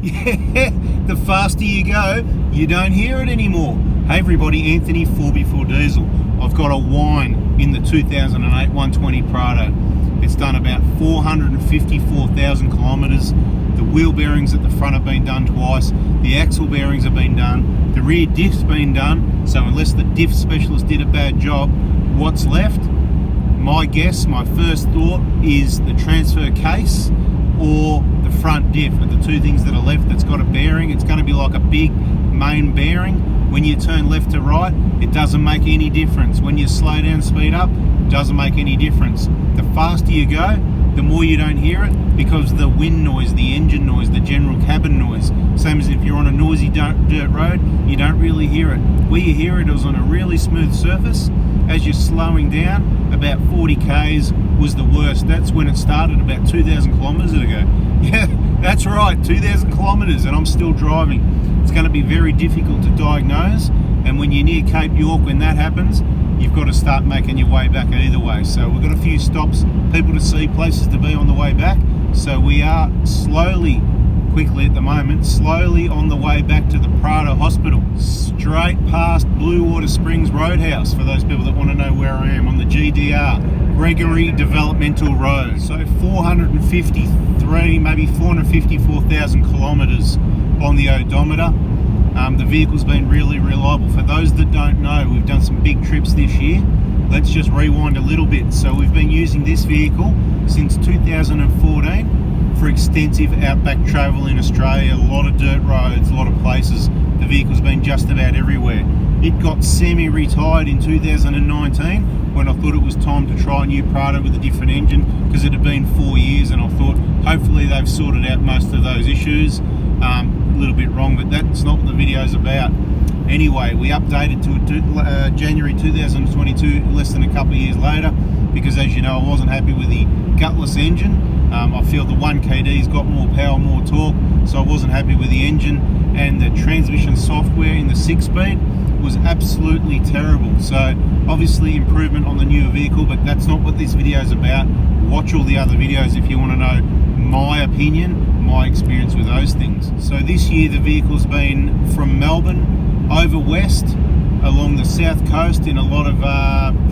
Yeah, the faster you go, you don't hear it anymore. Hey everybody, Anthony 4x4 Diesel. I've got a Whine in the 2008 120 Prado. It's done about 454,000 kilometres. The wheel bearings at the front have been done twice. The axle bearings have been done. The rear diff's been done. So unless the diff specialist did a bad job, what's left? My guess, my first thought is the transfer case or the front diff are the two things that are left that's got a bearing. It's going to be like a big main bearing. When you turn left to right, it doesn't make any difference. When you slow down, speed up, it doesn't make any difference. The faster you go, the more you don't hear it, because the wind noise, the engine noise, the general cabin noise, same as if you're on a noisy dirt road, you don't really hear it. Where you hear it is on a really smooth surface. As you're slowing down, about 40 k's was the worst. That's when it started, about 2,000 kilometres ago. Yeah, that's right, 2,000 kilometres, and I'm still driving. It's going to be very difficult to diagnose, and when you're near Cape York, when that happens, you've got to start making your way back either way. So we've got a few stops, people to see, places to be on the way back. So we are quickly at the moment, slowly on the way back to the Prado Hospital, straight past Blue Water Springs Roadhouse, for those people that want to know where I am, on the GDR, Gregory Developmental Road. So 453, maybe 454,000 kilometres on the odometer. The vehicle's been really reliable. For those that don't know, we've done some big trips this year. Let's just rewind a little bit. So we've been using this vehicle since 2014 for extensive outback travel in Australia, a lot of dirt roads, a lot of places. The vehicle's been just about everywhere. It got semi-retired in 2019 when I thought it was time to try a new Prado with a different engine, because it had been 4 years, and I thought hopefully they've sorted out most of those issues. A little bit wrong, but that's not what the video's about. Anyway, we updated to January 2022, less than a couple of years later, because as you know, I wasn't happy with the gutless engine. I feel the 1KD's got more power, more torque, so I wasn't happy with the engine, and the transmission software in the 6-speed was absolutely terrible. So obviously improvement on the newer vehicle, but that's not what this video is about. Watch all the other videos if you want to know my opinion, my experience with those things. So this year the vehicle's been from Melbourne over west along the south coast in a lot of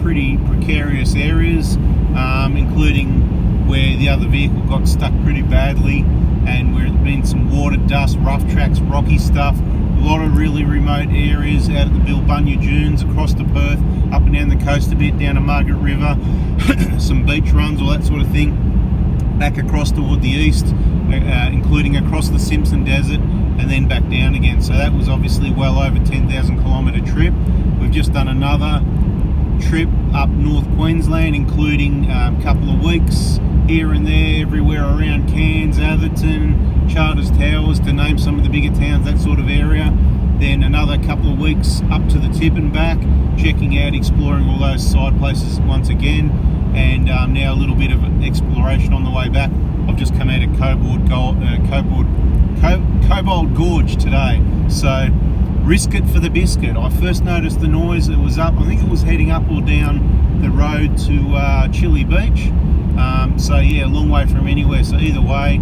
pretty precarious areas, including where the other vehicle got stuck pretty badly, and where there's been some water, dust, rough tracks, rocky stuff. A lot of really remote areas out at the Bilbunya Dunes, across to Perth, up and down the coast a bit, down to Margaret River, some beach runs, all that sort of thing, back across toward the east, including across the Simpson Desert, and then back down again. So that was obviously well over 10,000 kilometre trip. We've just done another trip up North Queensland, including a couple of weeks here and there, everywhere around Cairns, Atherton, Charters Towers, to name some of the bigger towns, that sort of area. Then another couple of weeks up to the tip and back, checking out, exploring all those side places once again, and now a little bit of exploration on the way back. I've just come out of Cobalt Gorge today, so risk it for the biscuit. I first noticed the noise, it was up, I think it was heading up or down the road to Chili Beach. So yeah, a long way from anywhere. So either way,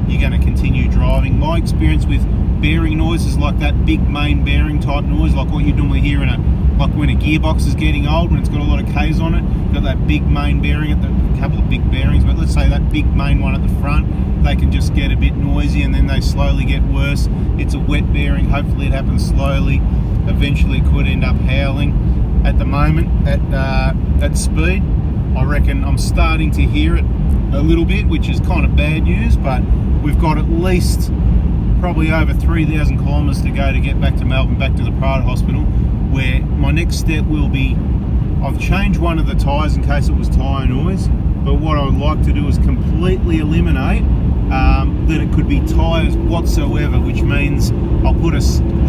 you're going to continue driving. My experience with bearing noises like that big main bearing type noise, like what you normally hear in like when a gearbox is getting old, when it's got a lot of K's on it, got that big main bearing, a couple of big bearings, but let's say that big main one at the front, they can just get a bit noisy and then they slowly get worse. It's a wet bearing, hopefully it happens slowly. Eventually it could end up howling. At the moment, at speed, I reckon I'm starting to hear it a little bit, which is kind of bad news, but we've got at least probably over 3,000 kilometres to go to get back to Melbourne, back to the Prado Hospital, where my next step will be, I've changed one of the tyres in case it was tyre noise, but what I would like to do is completely eliminate that it could be tyres whatsoever, which means I'll put a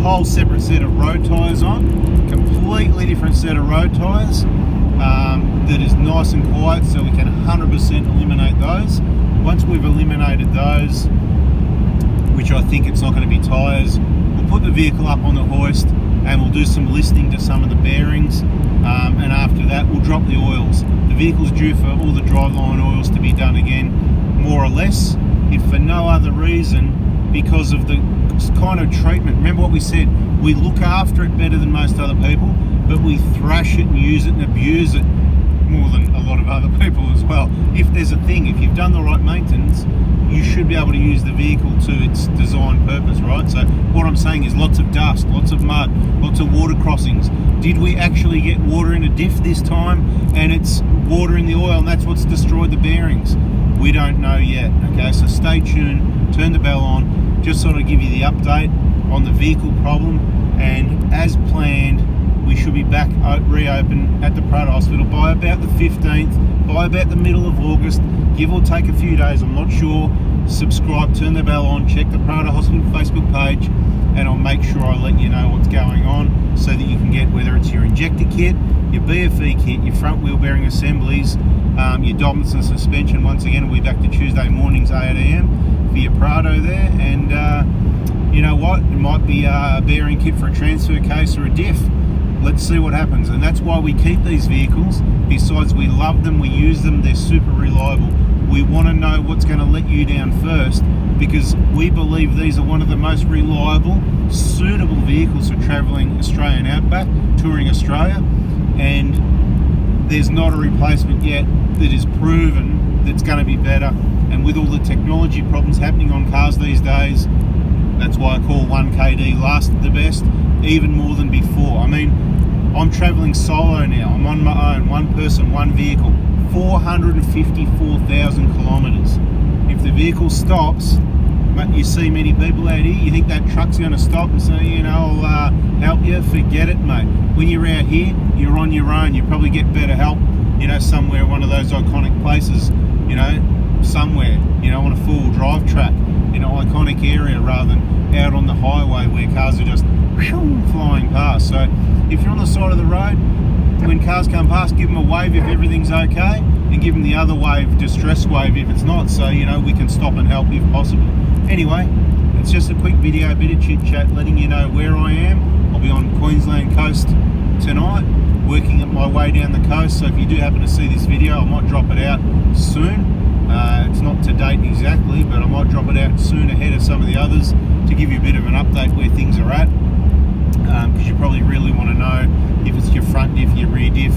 whole separate set of road tyres on, completely different set of road tyres, that is nice and quiet, so we can 100% eliminate those. Once we've eliminated those, which I think it's not going to be tyres, we'll put the vehicle up on the hoist and we'll do some listening to some of the bearings, and after that we'll drop the oils. The vehicle's due for all the driveline oils to be done again, more or less, if for no other reason because of the kind of treatment. Remember what we said, we look after it better than most other people, but we thrash it and use it and abuse it more than a lot of other people as well. If there's a thing, if you've done the right maintenance, you should be able to use the vehicle to its design purpose, right? So what I'm saying is lots of dust, lots of mud, lots of water crossings. Did we actually get water in a diff this time and it's water in the oil and that's what's destroyed the bearings? We don't know yet, okay? So stay tuned, turn the bell on, just sort of give you the update on the vehicle problem, and as planned, we should be back reopen at the Prado Hospital by about the 15th, by about the middle of August, give or take a few days, I'm not sure. Subscribe, turn the bell on, check the Prado Hospital Facebook page, and I'll make sure I let you know what's going on so that you can get, whether it's your injector kit, your BFE kit, your front wheel bearing assemblies, your Dobinson suspension. Once again, we'll be back to Tuesday mornings 8 AM for your Prado there, and you know what, it might be a bearing kit for a transfer case or a diff. Let's see what happens, and that's why we keep these vehicles. Besides, we love them, we use them, they're super reliable. We want to know what's going to let you down first, because we believe these are one of the most reliable, suitable vehicles for travelling Australian outback, touring Australia, and there's not a replacement yet that is proven that's going to be better. And with all the technology problems happening on cars these days, that's why I call 1KD last the best, even more than before. I mean, I'm travelling solo now. I'm on my own, one person, one vehicle, 454,000 kilometres. If the vehicle stops, but you see many people out here, you think that truck's going to stop and say, you know, I'll help you? Forget it, mate. When you're out here, you're on your own. You probably get better help, you know, somewhere, one of those iconic places, you know, somewhere, you know, on a four-wheel drive track, in an iconic area, rather than out on the highway where cars are just flying past. So if you're on the side of the road, when cars come past, give them a wave if everything's okay, and give them the other wave, distress wave, if it's not, so you know we can stop and help if possible. Anyway, it's just a quick video, a bit of chit chat, letting you know where I am. I'll be on Queensland coast tonight, working at my way down the coast, so if you do happen to see this video, I might drop it out soon. It's not to date exactly, but I might drop it out soon ahead of some of the others to give you a bit of an update where things are at, because you probably really want to know if it's your front diff, your rear diff,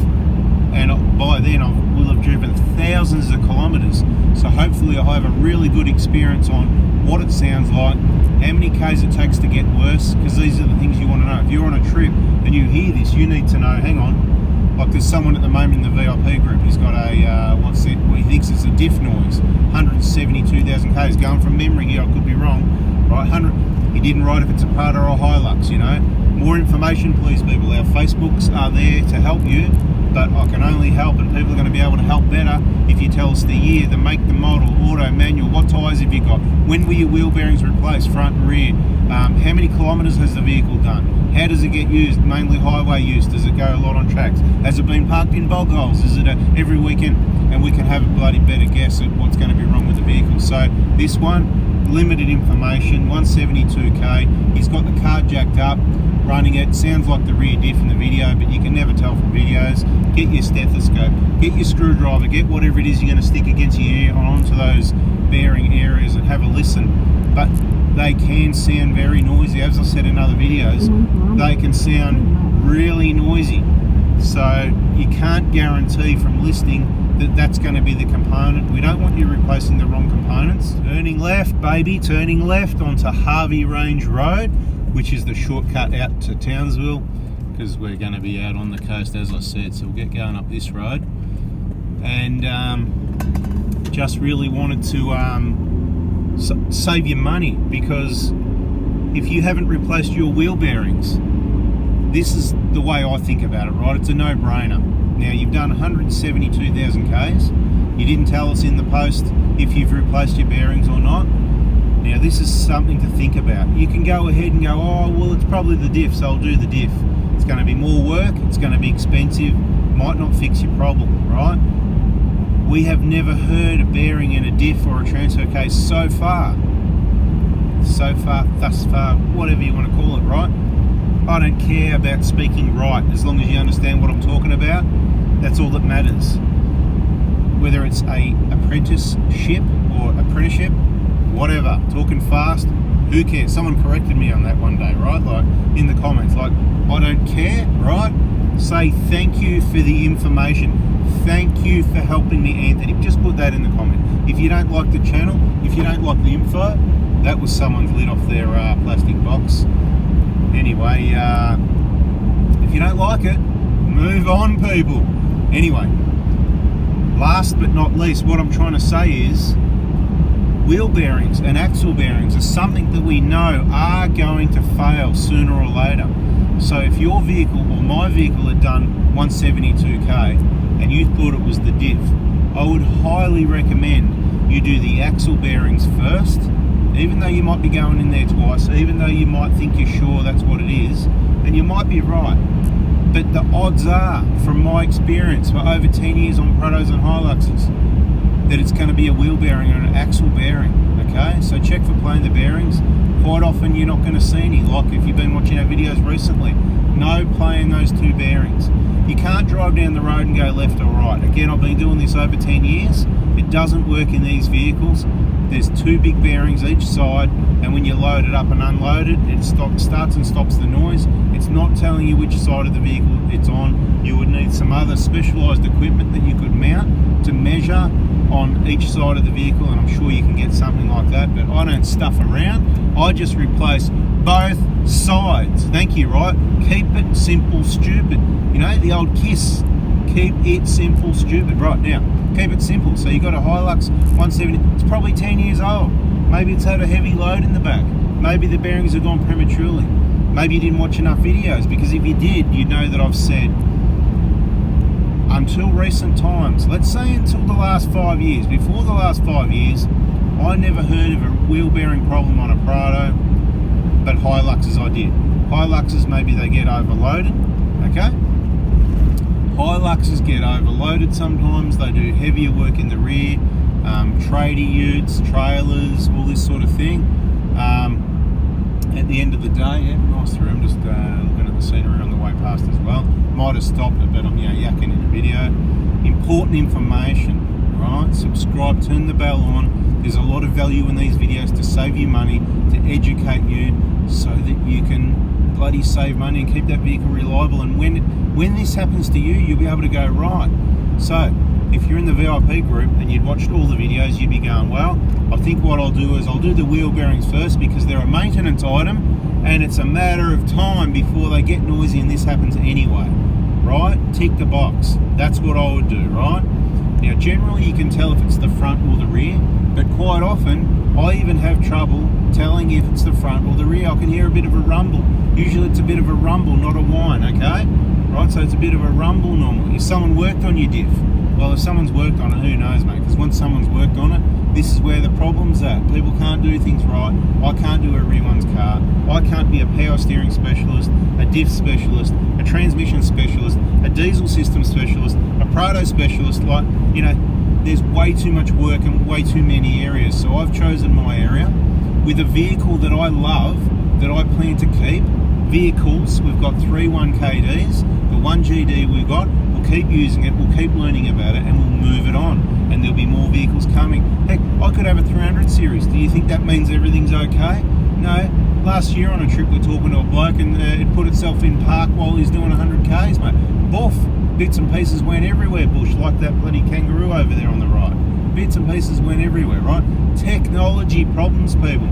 and by then I will have driven thousands of kilometres, so hopefully I'll have a really good experience on what it sounds like, how many Ks it takes to get worse, because these are the things you want to know. If you're on a trip and you hear this, you need to know, hang on, like there's someone at the moment in the VIP group, he's got a, what's it, well, he thinks it's a diff noise, 172,000 Ks, going from memory here, I could be wrong, right, 100, he didn't write if it's a Prado or a Hilux, you know. More information please people, our Facebooks are there to help you, but I can only help, and people are going to be able to help better if you tell us the year, the make, the model, auto, manual, what tyres have you got, when were your wheel bearings replaced, front and rear, how many kilometres has the vehicle done, how does it get used, mainly highway use, does it go a lot on tracks, has it been parked in bog holes, is it every weekend, and we can have a bloody better guess at what's going to be wrong with the vehicle. So this one, limited information, 172k, he's got the car jacked up, running it, sounds like the rear diff in the video, but you can never tell from videos. Get your stethoscope, get your screwdriver, get whatever it is you're going to stick against your ear onto those bearing areas and have a listen. But they can sound very noisy, as I said in other videos, they can sound really noisy. So you can't guarantee from listening that that's going to be the component. We don't want you replacing the wrong components. Turning left, baby, turning left onto Harvey Range Road, which is the shortcut out to Townsville, because we're going to be out on the coast, as I said, so we'll get going up this road. And just really wanted to save you money, because if you haven't replaced your wheel bearings, this is the way I think about it, right? It's a no-brainer. Now, you've done 172,000 Ks. You didn't tell us in the post if you've replaced your bearings or not. Now, this is something to think about. You can go ahead and go, oh, well, it's probably the diff, so I'll do the diff. It's going to be more work, it's going to be expensive, might not fix your problem, right? We have never heard a bearing in a diff or a transfer case so far, thus far, whatever you want to call it, right? I don't care about speaking right, as long as you understand what I'm talking about. That's all that matters. Whether it's a apprenticeship or apprenticeship, whatever, talking fast, who cares? Someone corrected me on that one day, right? Like in the comments, like, I don't care, right? Say thank you for the information. Thank you for helping me, Anthony. Just put that in the comment. If you don't like the channel, if you don't like the info, that was someone's lid off their plastic box. Anyway, if you don't like it, move on, people. Anyway, last but not least, what I'm trying to say is wheel bearings and axle bearings are something that we know are going to fail sooner or later. So if your vehicle or my vehicle had done 172k and you thought it was the diff, I would highly recommend you do the axle bearings first, even though you might be going in there twice, even though you might think you're sure that's what it is, and you might be right. But the odds are, from my experience for over 10 years on Protos and Hiluxes, that it's going to be a wheel bearing or an axle bearing, okay? So check for playing the bearings. Quite often you're not going to see any, like if you've been watching our videos recently, no playing those two bearings. You can't drive down the road and go left or right. Again, I've been doing this over 10 years. It doesn't work in these vehicles. There's two big bearings each side, and when you load it up and unload it, it starts and stops the noise. It's not telling you which side of the vehicle it's on. You would need some other specialised equipment that you could mount to measure on each side of the vehicle, and I'm sure you can get something like that, but I don't stuff around. I just replace both sides. Thank you, right? Keep it simple, stupid. You know, the old KISS. Keep it simple, stupid. Right now, keep it simple. So you got a Hilux 170, it's probably 10 years old. Maybe it's had a heavy load in the back. Maybe the bearings have gone prematurely. Maybe you didn't watch enough videos, because if you did, you'd know that I've said, until recent times, let's say until the last 5 years, before the last 5 years, I never heard of a wheel bearing problem on a Prado, but Hiluxes I did. Hiluxes, maybe they get overloaded, okay? Hiluxes get overloaded sometimes. They do heavier work in the rear, tradie utes, trailers, all this sort of thing. At the end of the day, yeah, nice through. I'm just looking at the scenery on the way past as well. Might have stopped it, but I'm yakking in the video. Important information, right? Subscribe, turn the bell on. There's a lot of value in these videos to save you money, to educate you, so that you can bloody save money and keep that vehicle reliable. And when this happens to you, you'll be able to go, right. So if you're in the VIP group and you'd watched all the videos, you'd be going, well, I think what I'll do is I'll do the wheel bearings first, because they're a maintenance item and it's a matter of time before they get noisy, and this happens anyway, right? Tick the box. That's what I would do, right? Now, generally you can tell if it's the front or the rear, but quite often I even have trouble telling if it's the front or the rear. I can hear a bit of a rumble. Usually it's a bit of a rumble, not a whine, okay? Right, so it's a bit of a rumble normally. If someone worked on your diff, well, if someone's worked on it, who knows, mate? Because once someone's worked on it, this is where the problem's at. People can't do things right. I can't do everyone's car. I can't be a power steering specialist, a diff specialist, a transmission specialist, a diesel system specialist, a Prado specialist. Like, you know, there's way too much work in way too many areas. So I've chosen my area with a vehicle that I love, that I plan to keep. Vehicles, we've got 3 1KDs. The 1GD we've got, we'll keep using it, we'll keep learning about it, and we'll move it on. And there'll be more vehicles coming. Heck, I could have a 300 series. Do you think that means everything's okay? No. Last year on a trip, we're talking to a bloke, and it put itself in park while he's doing 100Ks, mate. Boof. Bits and pieces went everywhere, bush, like that bloody kangaroo over there on the right. Bits and pieces went everywhere, right? Technology problems, people.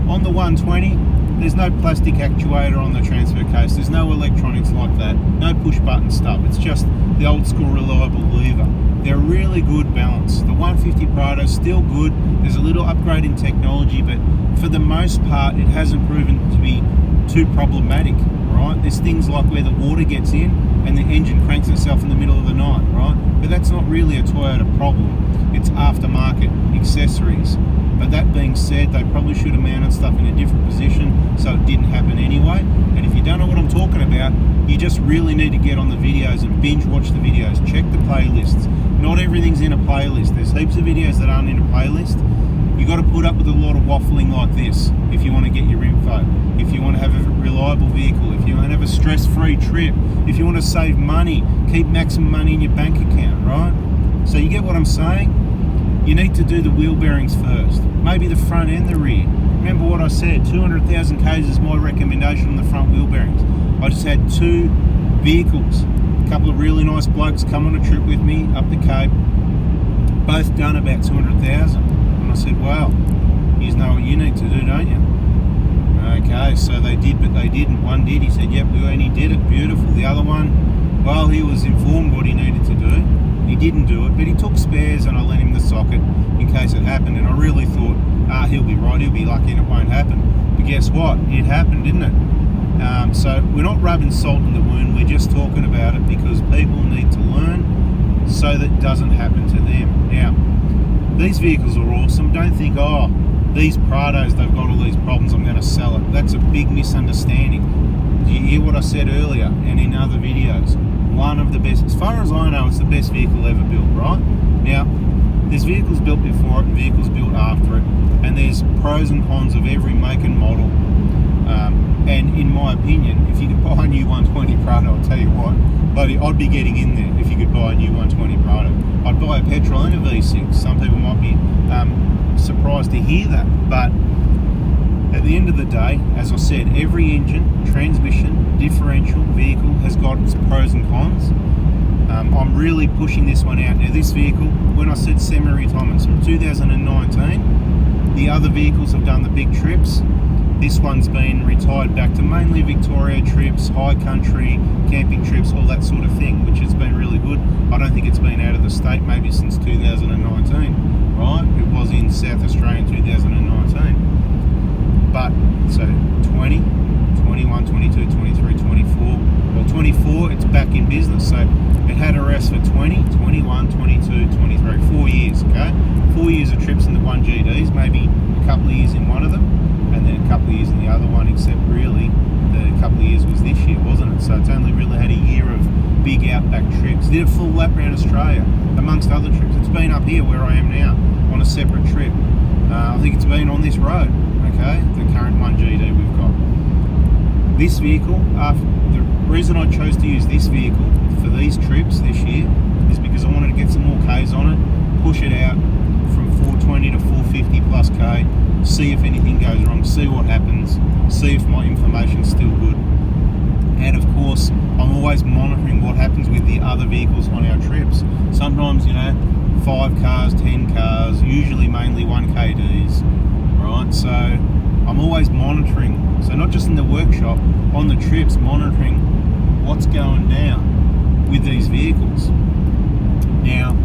On the 120, there's no plastic actuator on the transfer case. There's no electronics like that. No push button stuff. It's just the old school reliable lever. They're really good balance. The 150 Prado's still good. There's a little upgrade in technology, but for the most part, it hasn't proven to be too problematic, right? There's things like where the water gets in and the engine cranks itself in the middle of the night, right? But that's not really a Toyota problem. It's aftermarket accessories. But that being said, they probably should have mounted stuff in a different position so it didn't happen anyway. And if you don't know what I'm talking about, you just really need to get on the videos and binge watch the videos. Check the playlists. Not everything's in a playlist. There's heaps of videos that aren't in a playlist. You got to put up with a lot of waffling like this if you want to get your info. If you want to have a reliable vehicle, if you want to have a stress-free trip, if you want to save money, keep maximum money in your bank account, right? So you get what I'm saying? You need to do the wheel bearings first, maybe the front and the rear. Remember what I said, 200,000 k's is my recommendation on the front wheel bearings. I just had 2 vehicles, a couple of really nice blokes come on a trip with me up the Cape, both done about 200,000. And I said, wow, you know what you need to do, don't you? Okay, so they did, but they didn't. One did, he said, yep, we only did it, beautiful. The other one, well, he was informed what he needed to do. He didn't do it, but he took spares and I lent him the socket in case it happened. And I really thought, he'll be right, he'll be lucky and it won't happen. But guess what? It happened, didn't it? So we're not rubbing salt in the wound, we're just talking about it because people need to learn so that it doesn't happen to them. Now, these vehicles are awesome. Don't think, oh, these Prados, they've got all these problems, I'm going to sell it. That's a big misunderstanding. Do you hear what I said earlier and in other videos? One of the best, as far as I know, it's the best vehicle ever built, right? Now, there's vehicles built before it and vehicles built after it, and there's pros and cons of every make and model. And in my opinion, if you could buy a new 120 Prado, I'll tell you what, bloody, I'd be getting in there if you could buy a new 120 Prado. I'd buy a petrol and a V6. Some people might be surprised to hear that, but at the end of the day, as I said, every engine, transmission, differential, vehicle has got its pros and cons. I'm really pushing this one out. Now this vehicle, when I said semi-retirement, from 2019, the other vehicles have done the big trips. This one's been retired back to mainly Victoria trips, high country, camping trips, all that sort of thing, which has been really good. I don't think it's been out of the state maybe since 2019, right? It was in South Australia in 2019. But, so 20, 21, 22, 23, 24. Well, 24, it's back in business. So it had a rest for 20, 21, 22, 23, 4 years, okay? 4 years of trips in the 1GDs, maybe a couple of years in one of them, and then a couple of years in the other one, except really the couple of years was this year, wasn't it? So it's only really had a year of big outback trips. Did a full lap around Australia, amongst other trips. It's been up here where I am now, on a separate trip. I think it's been on this road, okay? The current 1GD we've got. This vehicle, the reason I chose to use this vehicle for these trips this year is because I wanted to get some more Ks on it, push it out from 420 to 450 plus K, see if anything goes wrong, see what happens, see if my information's still good. And of course, I'm always monitoring what happens with the other vehicles on our trips. Sometimes, 5 cars, 10 cars, usually mainly 1KDs, right? So I'm always monitoring. So not just in the workshop, on the trips, monitoring what's going down with these vehicles. Now,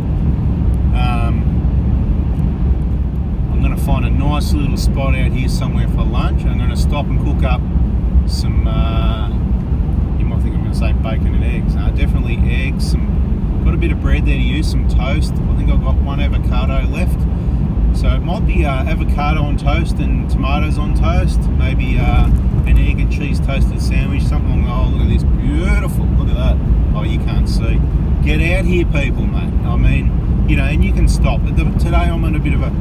I'm going to find a nice little spot out here somewhere for lunch. I'm going to stop and cook up some, you might think I'm going to say bacon and eggs. No, definitely eggs, got a bit of bread there to use, some toast. I think I've got one avocado left. So it might be avocado on toast and tomatoes on toast, maybe an egg and cheese toasted sandwich, something along. Oh, look at this, beautiful, look at that. Oh, you can't see. Get out here, people, mate. I mean, and you can stop. Today I'm on a bit of a,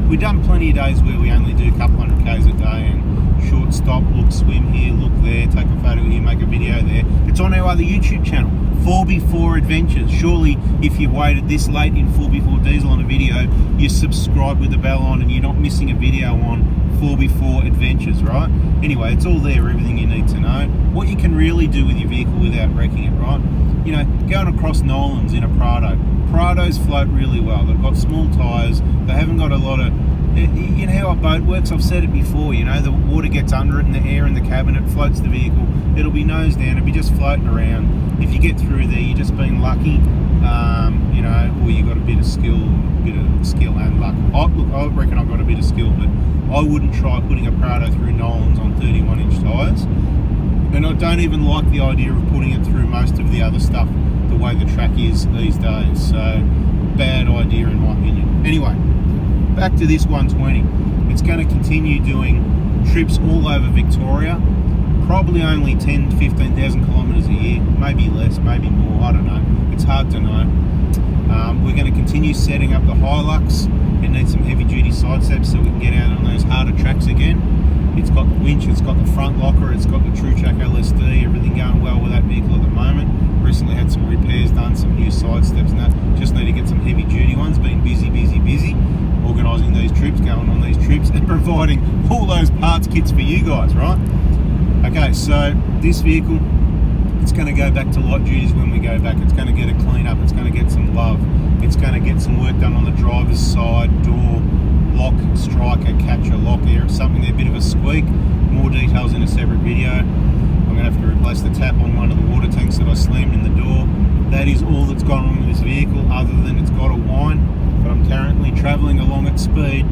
we've done plenty of days where we only do a couple hundred Ks a day and short stop, look, swim here, look there, take a photo here, make a video there. It's on our other YouTube channel, 4x4 Adventures. Surely if you've waited this late in 4x4 Diesel on a video, you subscribe with the bell on and you're not missing a video on 4x4 Adventures, right? Anyway, it's all there, everything you need to know. What you can really do with your vehicle without wrecking it, right? Going across Nolan's in a Prado. Prados float really well. They've got small tyres. They haven't got a lot of, you know how a boat works? I've said it before, the water gets under it and the air in the cabin, it floats the vehicle. It'll be nose down, it'll be just floating around. If you get through there, you're just being lucky, or you got a bit of skill and luck. I reckon I've got a bit of skill, but I wouldn't try putting a Prado through Nolan's on 31-inch tyres. And I don't even like the idea of putting it through most of the other stuff the way the track is these days. So, bad idea in my opinion. Anyway, back to this 120. It's going to continue doing trips all over Victoria. Probably only 10 to 15,000 kilometres a year. Maybe less, maybe more, I don't know. It's hard to know. We're going to continue setting up the Hilux It needs some heavy duty side steps so we can get out on those harder tracks again. It's got the winch, it's got the front locker, it's got the TrueTrack LSD, everything going well with that vehicle at the moment. Recently had some repairs done, some new side steps and that. Just need to get some heavy duty ones. Been busy, organising these trips, going on these trips and providing all those parts kits for you guys, right? Okay, so this vehicle, it's going to go back to light duties when we go back. It's going to get a clean up, it's going to get some love. It's going to get some work done on the driver's side, door, lock, striker, catcher, lock air, something there, a bit of a squeak. More details in a separate video. I'm going to have to replace the tap on one of the water tanks that I slammed in the door. That is all that's gone on with this vehicle, other than it's got a whine. But I'm currently travelling along at speed.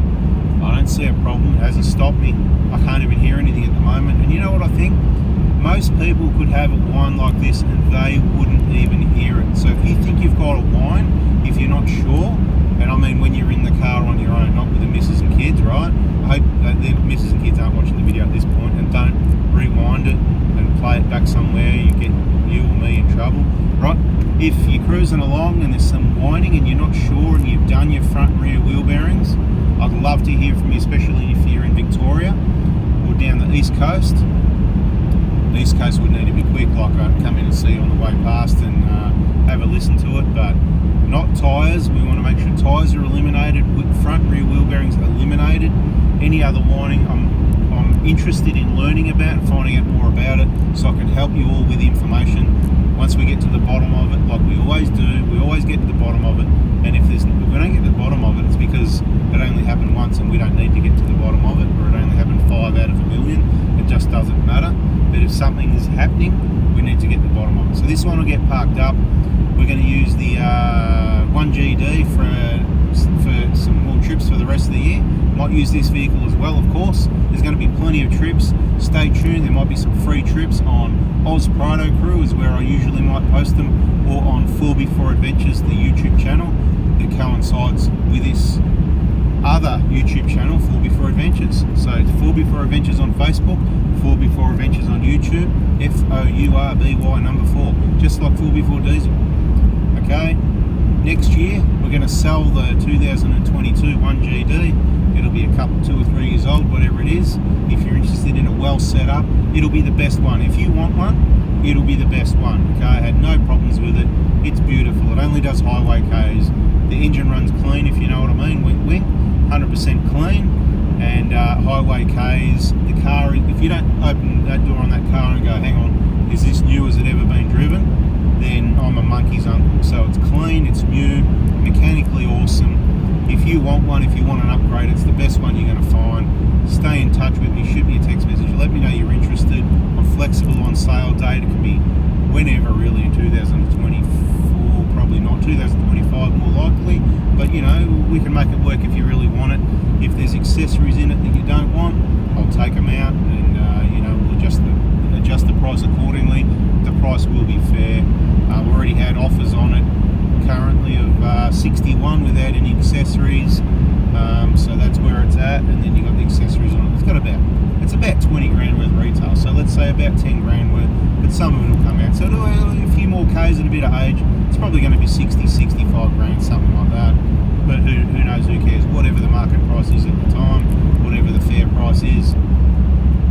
I don't see a problem, it hasn't stopped me. I can't even hear anything at the moment. And you know what I think? Most people could have a whine like this and they wouldn't even hear it. So if you think you've got a whine, if you're not sure, and I mean when you're in the car on your own, not with the missus and kids, right? I hope that the missus and kids aren't watching the video at this point, and don't rewind it and play it back somewhere. You get you or me in trouble, right? If you're cruising along and there's some whining and you're not sure and you've done your front and rear wheel bearings, I'd love to hear from you, especially if you're in Victoria or down the East Coast. The East Coast would need to be quick, like I'd come in and see you on the way past and have a listen to it, but not tyres. We want to make sure tyres are eliminated, front and rear wheel bearings eliminated. Any other whining, I'm interested in learning about and finding out more about it so I can help you all with the information. Once we get to the bottom of it, like we always do, we always get to the bottom of it, and if we don't get to the bottom of it, it's because it only happened once and we don't need to get to the bottom of it, or it only happened 5 out of a million. It just doesn't matter. But if something is happening, we need to get to the bottom of it. So this one will get parked up. We're going to use the 1GD for some more trips for the rest of the year. Might use this vehicle as well, of course. There's going to be plenty of trips. Stay tuned. There might be some free trips on Oz Prado Crew, is where I usually might post them, or on 4B4 Adventures, the YouTube channel that coincides with this other YouTube channel, 4B4 Adventures. So it's 4B4 Adventures on Facebook, 4B4 Adventures on YouTube, FOURBY number 4, just like 4B4 Diesel. Okay, next year we're going to sell the 2022 1GD. It'll be a couple, 2 or 3 years old, whatever it is. If you're interested in a well set up, it'll be the best one. If you want one, it'll be the best one. Okay, I had no problems with it. It's beautiful. It only does highway Ks. The engine runs clean, if you know what I mean. Wink, wink. 100% clean. And highway Ks. The car, if you don't open that door on that car and go, hang on, is this new? Has it ever been driven? Then I'm a monkey's uncle. So it's clean, it's new, mechanically awesome. If you want one, if you want an upgrade, it's the best one you're going to find. Stay in touch with me, shoot me a text message, let me know you're interested. I'm flexible on sale date. It can be whenever, really, in 2024, probably not 2025, more likely. But you know, we can make it work if you really want it. If there's accessories in it that you don't want, I'll take them out, and you know, we'll adjust the price accordingly. The price will be fair. We've already had offers on it currently of 61 without any accessories, so that's where it's at. And then you got the accessories on it. It's about 20 grand worth retail, so let's say about 10 grand worth, but some of it will come out. So a few more Ks and a bit of age, it's probably going to be 60, 65 grand, something like that. But who knows, who cares? Whatever the market price is at the time, whatever the fair price is.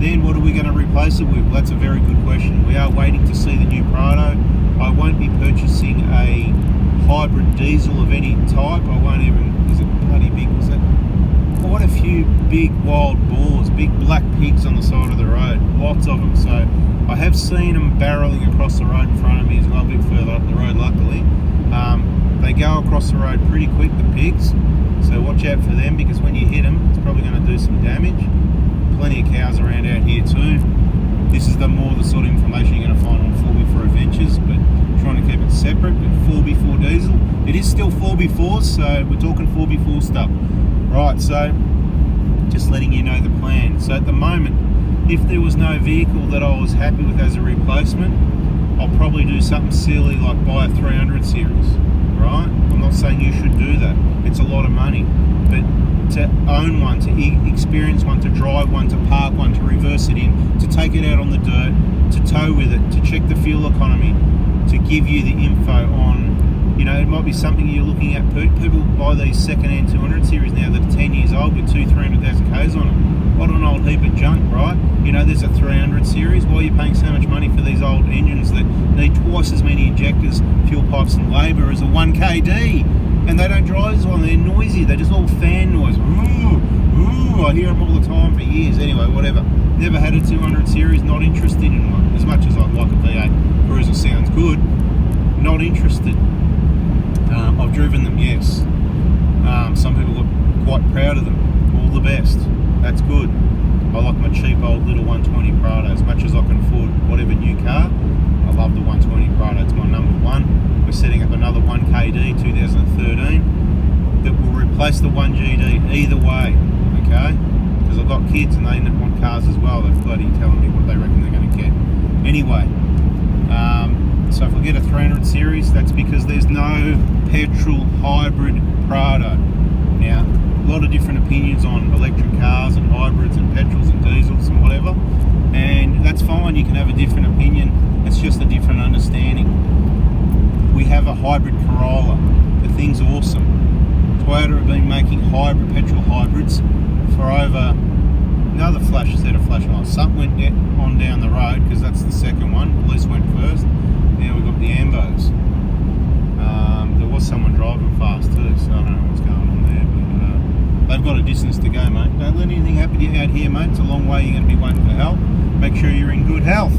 Then what are we going to replace it with? Well, that's a very good question. We are waiting to see the new Prado. I won't be purchasing a hybrid diesel of any type. I won't even, is it bloody big, was that? Quite a few big wild boars, big black pigs on the side of the road, lots of them. So I have seen them barreling across the road in front of me as well, a bit further up the road luckily. They go across the road pretty quick, the pigs, so watch out for them, because when you hit them, it's probably going to do some damage. Plenty of cows around out here too. This is the sort of information you're going to find on 4B4 Adventures, but trying to keep it separate. But 4B4 Diesel, it is still 4B4s, so we're talking 4B4 stuff. Right, so just letting you know the plan. So at the moment, if there was no vehicle that I was happy with as a replacement, I'll probably do something silly like buy a 300 series, right? I'm not saying you should do that. It's a lot of money, but to own one, to experience one, to drive one, to park one, to reverse it in, to take it out on the dirt, to tow with it, to check the fuel economy, to give you the info on You know, it might be something you're looking at. People buy these second-hand 200 series now that are 10 years old with 300,000 Ks on them. What an old heap of junk, right? You know, there's a 300 series. Why are you paying so much money for these old engines that need twice as many injectors, fuel pipes and labour as a 1KD? And they don't drive as well, they're noisy, they're just all fan noise. Ooh, ooh, I hear them all the time for years. Anyway, whatever. Never had a 200 series, not interested in one. As much as I'd like a V8 Cruiser, sounds good, not interested. I've driven them, yes. Some people are quite proud of them. All the best. That's good. I like my cheap old little 120 Prado. As much as I can afford whatever new car, I love the 120 Prado. It's my number one. We're setting up another 1KD 2013 that will replace the 1GD either way, okay? Because I've got kids and they want cars as well. They're bloody telling me what they reckon they're going to get. Anyway, so if I get a 300 series, that's because there's no petrol hybrid Prado. Now, a lot of different opinions on electric cars and hybrids and petrols and diesels and whatever, and that's fine. You can have a different opinion. It's just a different understanding. We have a hybrid Corolla. The thing's awesome. Toyota have been making hybrid petrol hybrids for over another set of flashing lights. Something went on down the road because that's the second one. Police went first. Now we've got the Ambos. There was someone driving fast too, so I don't know what's going on there. But they've got a distance to go, mate. Don't let anything happen to you out here, mate. It's a long way. You're going to be waiting for help. Make sure you're in good health.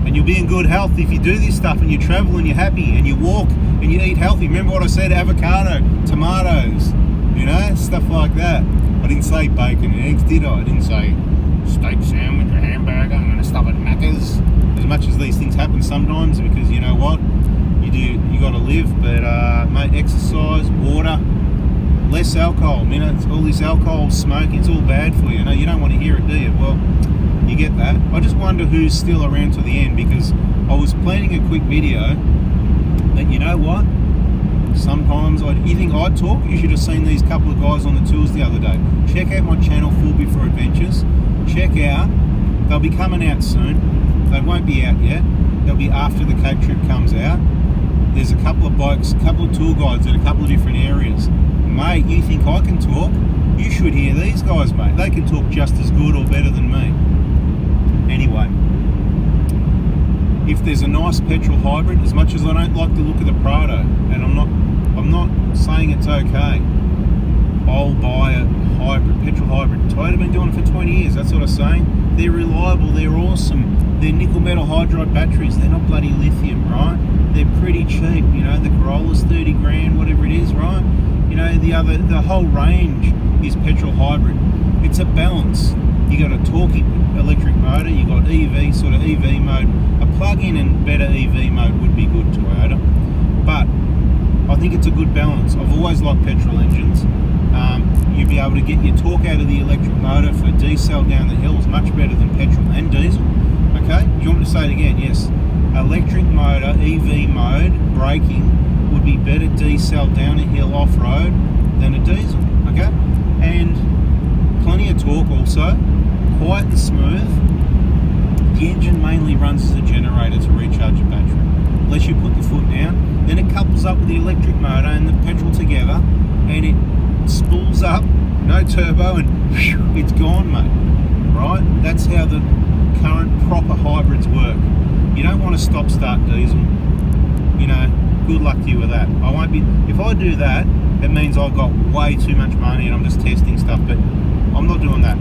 And you'll be in good health if you do this stuff and you travel and you're happy and you walk and you eat healthy. Remember what I said? Avocado, tomatoes, you know, stuff like that. I didn't say bacon and eggs, did I? I didn't say steak sandwich or hamburger. I'm going to stop at Macca's. As much as these things happen sometimes, because you know what? You got to live. But, mate, exercise, water, less alcohol. You know, all this alcohol, smoking, it's all bad for you. You know, you don't want to hear it, do you? Well, you get that. I just wonder who's still around to the end, because I was planning a quick video, but you know what? Sometimes you think I'd talk. You should have seen these couple of guys on the tools the other day. Check out my channel, Full Before Adventures. Check out, they'll be coming out soon. They won't be out yet. They'll be after the Cape trip comes out. There's a couple of blokes, a couple of tour guides in a couple of different areas. Mate, you think I can talk? You should hear these guys, mate. They can talk just as good or better than me. Anyway, if there's a nice petrol hybrid, as much as I don't like the look of the Prado, and I'm not saying it's okay, I'll buy a hybrid, petrol hybrid. Toyota have been doing it for 20 years, that's what I'm saying. They're reliable, they're awesome. They're nickel metal hydride batteries, they're not bloody lithium, right? They're pretty cheap, you know, the Corolla's 30 grand, whatever it is, right? You know, the whole range is petrol hybrid. It's a balance. You got a torquey electric motor, you got EV, sort of EV mode. A plug-in and better EV mode would be good, Toyota. But I think it's a good balance. I've always liked petrol engines. You'll be able to get your torque out of the electric motor for diesel down the hills much better than petrol and diesel. Okay? Do you want me to say it again? Yes. Electric motor, EV mode, braking would be better diesel down a hill off-road than a diesel. Okay? And plenty of torque also. Quiet and smooth. The engine mainly runs as a generator to recharge your battery. Unless you put the foot down, then it couples up with the electric motor and the petrol together, and it spools up, no turbo, and whew, it's gone, mate. Right? That's how the current proper hybrids work. You don't want to stop-start diesel. You know, good luck to you with that. I won't be. If I do that, it means I've got way too much money and I'm just testing stuff. But I'm not doing that.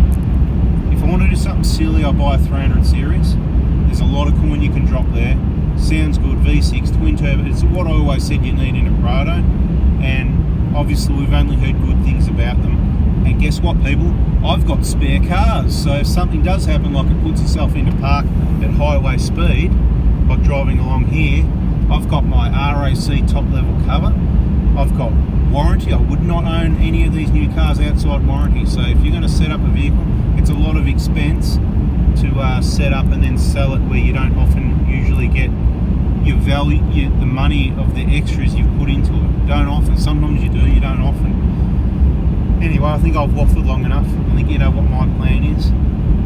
If I want to do something silly, I'll buy a 300 series. There's a lot of coin you can drop there. Sounds good. V6 twin turbo. It's what I always said you need in a Prado. And obviously we've only heard good things about them. And guess what, people? I've got spare cars. So if something does happen, like it puts itself into park at highway speed, like driving along here, I've got my RAC top level cover. I've got warranty. I would not own any of these new cars outside warranty. So if you're going to set up a vehicle, it's a lot of expense to set up and then sell it, where you don't often usually get your value, the money of the extras you've put into it. Don't often. Sometimes you do, you don't often. Anyway, I think I've waffled long enough. I think you know what my plan is.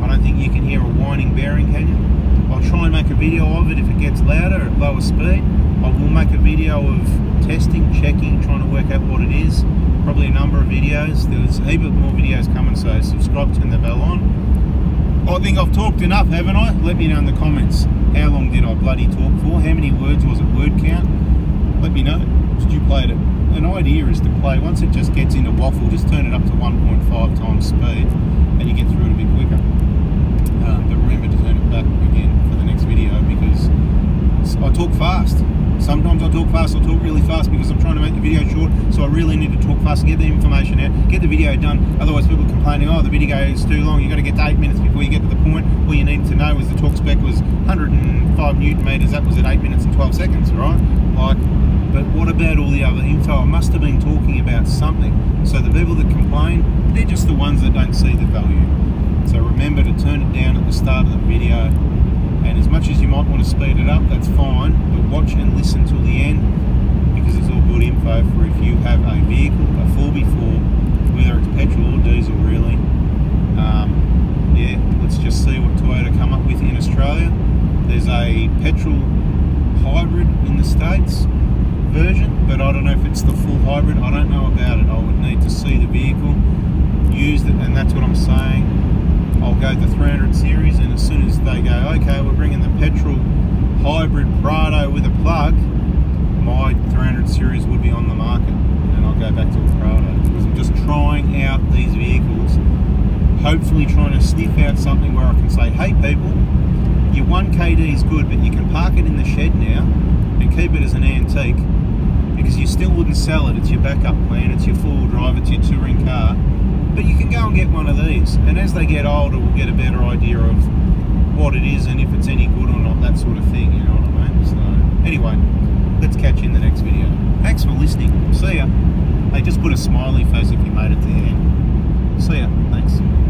I don't think you can hear a whining bearing, can you? I'll try and make a video of it if it gets louder at lower speed. I will make a video of testing, checking, trying to work out what it is. Probably a number of videos. There's a heap of more videos coming, so subscribe, turn the bell on. I think I've talked enough, haven't I? Let me know in the comments. How long did I bloody talk for? How many words was it? Word count? Let me know. Did you play it? An idea is to play, once it just gets into waffle, just turn it up to 1.5 times speed and you get through it a bit quicker. But remember to turn it back again for the next video, because I talk fast. Sometimes I talk fast, I talk really fast because I'm trying to make the video short, so I really need to talk fast and get the information out, get the video done. Otherwise people are complaining, oh, the video is too long, you've got to get to 8 minutes before you get to the point. All you need to know is the talk spec was 105 newton meters, that was at 8 minutes and 12 seconds, right? But what about all the other info? I must have been talking about something. So the people that complain, they're just the ones that don't see the value. So remember to turn it down at the start of the video. And as much as you might want to speed it up, that's fine. But watch and listen till the end, because it's all good info for if you have a vehicle, a 4x4, whether it's petrol or diesel really. Yeah, let's just see what Toyota come up with in Australia. There's a petrol hybrid in the States version, but I don't know if it's the full hybrid. I don't know about it. I would need to see the vehicle, used it, and that's what I'm saying. I'll go the 300 series, and as soon as they go, okay, we're bringing the petrol hybrid Prado with a plug, my 300 series would be on the market, and I'll go back to a Prado, because I'm just trying out these vehicles, hopefully trying to sniff out something where I can say, hey people, your 1KD is good, but you can park it in the shed now and keep it as an antique, because you still wouldn't sell it. It's your backup plan, it's your four-wheel drive, it's your touring car, but you can go and get one of these, and as they get older we'll get a better idea of what it is and if it's any good or not, that sort of thing, you know what I mean? So anyway, let's catch you in the next video. Thanks for listening. See ya. Hey, just put a smiley face if you made it to the end. See ya. Thanks.